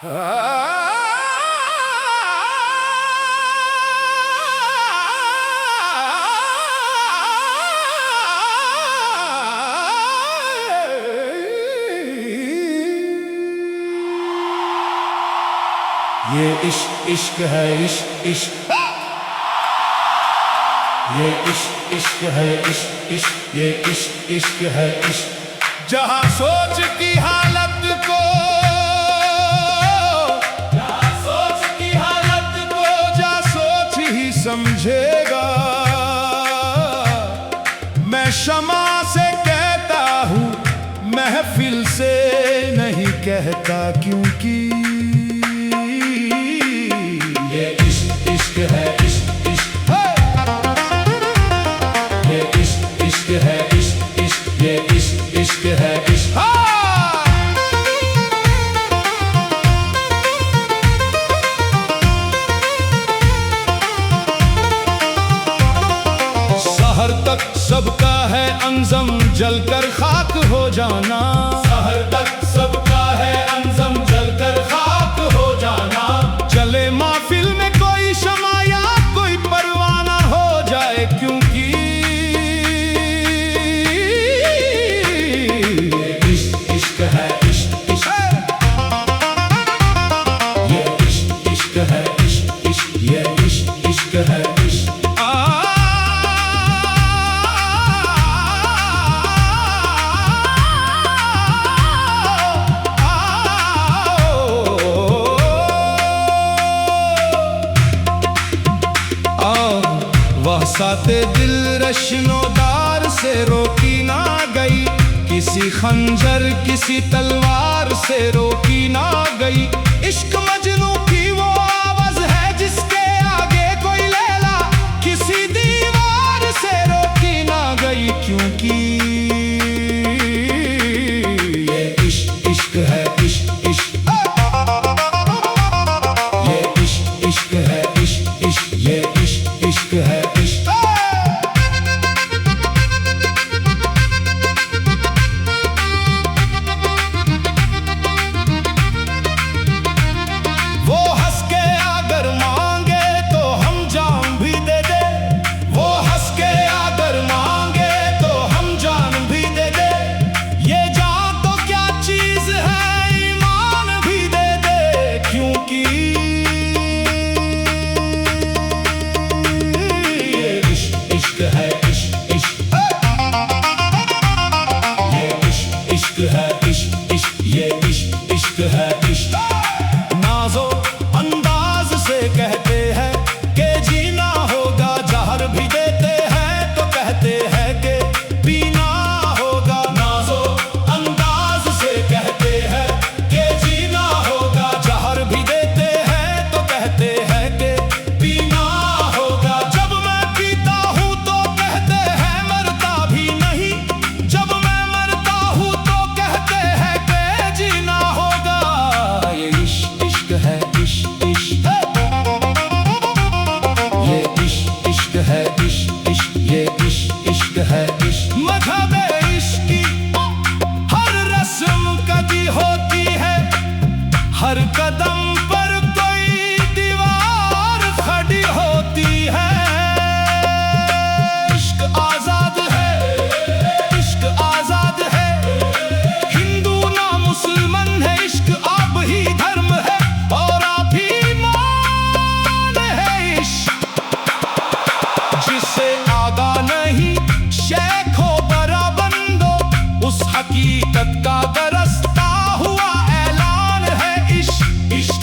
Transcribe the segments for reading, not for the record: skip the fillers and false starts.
ये इश्क इश्क है इश्क इश्क, ये इश्क इश्क है इश्क इश्क, ये इश्क इश्क है इश्क। जहाँ सोच की हालत को, जहाँ सोच की हालत को जा सोच ही समझेगा। मैं शमा से कहता हूँ महफिल से नहीं कहता, क्योंकि ये इश्क इश्क है इश्क इश्क, ये इश्क इश्क है इश्क इश्क, ये इश्क इश्क है इश्क। सहर तक सबका है अंजम, जलकर खाक हो जाना। सहर तक सबका है अंजम, जलकर खाक हो जाना। चले महफिल में कोई शमा या कोई परवाना हो जाए, क्योंकि ये इश्क इश्क है इश्क इश्क, ये इश्क इश्क है इश्क इश्क, ये इश्क इश्क है इश्क। वह साते दिल रश्नोदार से रोकी ना गई, किसी खंजर किसी तलवार से रोकी ना गई। इश्क मजनू की वो आवाज है जिसके आगे कोई लैला किसी दीवार से रोकी ना गई, क्योंकि ये इश्क इश्क है इश्क इश्क, ये इश्क इश्क है इश्क इश्क, ये इश्क इश्क है इश्क। वो हंस के अगर मांगे तो हम जान भी दे दे, वो हंस के अगर मांगे तो हम जान भी दे दे। ये जान तो क्या चीज है ईमान भी दे दे, क्योंकि इश्क है इश्क इश्क, ये इश्क इश्क है इश्क इश्क, ये इश्क इश्क है इश्क। नाज़ो अंदाज से कहते हैं कि जीना होगा, जहर भी देते हैं तो कहते हैं कि पीना होगा। नाज़ो अंदाज से कहते हैं कि जीना होगा, जहर भी देते हैं तो कहते हैं कि पीना होगा। जब मैं पीता हूँ तो कहते हैं मरता भी नहीं, जब मैं मरता हूँ तो कहते हैं कि जीना होगा। ये इश्क इश्क है इश्क इश्क, ये इश्क इश्क है इश्क इश्क, ये इश्क इश्क है इश्क। मज़हब इश्क की हर रस्म कदी होती है, हर कदम पर कोई दीवार खड़ी होती है। इश्क आजाद है, इश्क आजाद है, हिंदू ना मुसलमान है, इश्क आप ही धर्म है और आप ही मान है। इश्क जिसे आगा नहीं शेखो बरा बंदो, उस हकीकत का दरस्ता हुआ ऐलान है। इश्क इश्क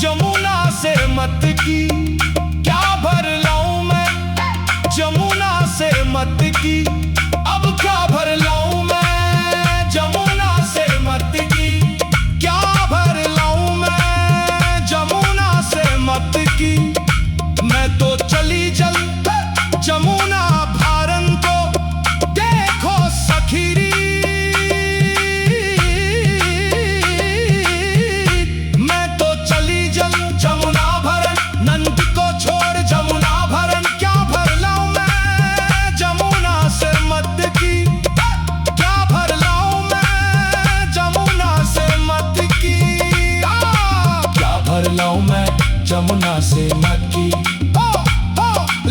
जमुना से मत की क्या भर लाऊं मैं, जमुना से मत की अब क्या भर लाऊं मैं, जमुना से मत की क्या भर लाऊं मैं, जमुना से मत की। मैं तो चली जल जमुना भारन को देखो सखीरी, मैं तो चली जल जमुना भरन, नंद को छोड़ जमुना भरन क्या भर लाऊं मैं, जमुना से मत की क्या भर लाऊं मैं, जमुना से मत की क्या भर लाऊं मैं, जमुना से मत की।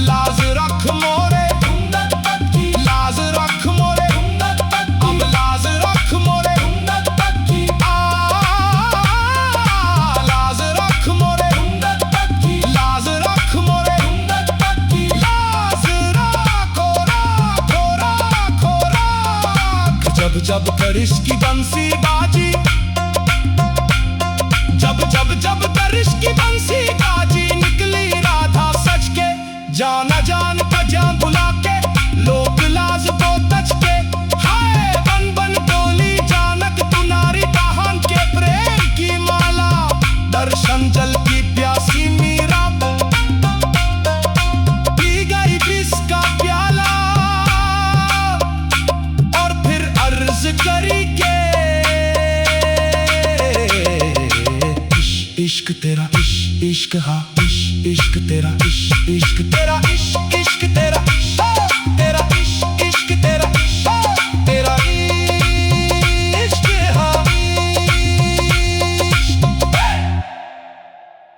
लाज रख मोरे लाज रख मोरे अब लाज रख मोरे लाज रख मोरे लाज रख मोरे लाज राखो राखो राखो राख। जब जब करिश की बंसी बाजी, जब जब जब करिश की बंसी बाजी, निकली राधा सच के जाना जान का जान बुला के, लोग लाज को तच के, हाय बन बन डोली जानक तुनारी बहन के प्रेम की माला, दर्शन जल की प्यासी मीरा पी गई विष का प्याला, और फिर अर्ज करी के इश्क तेरा इश्क हाँ इश्क तेरा इश्क तेरा इश्क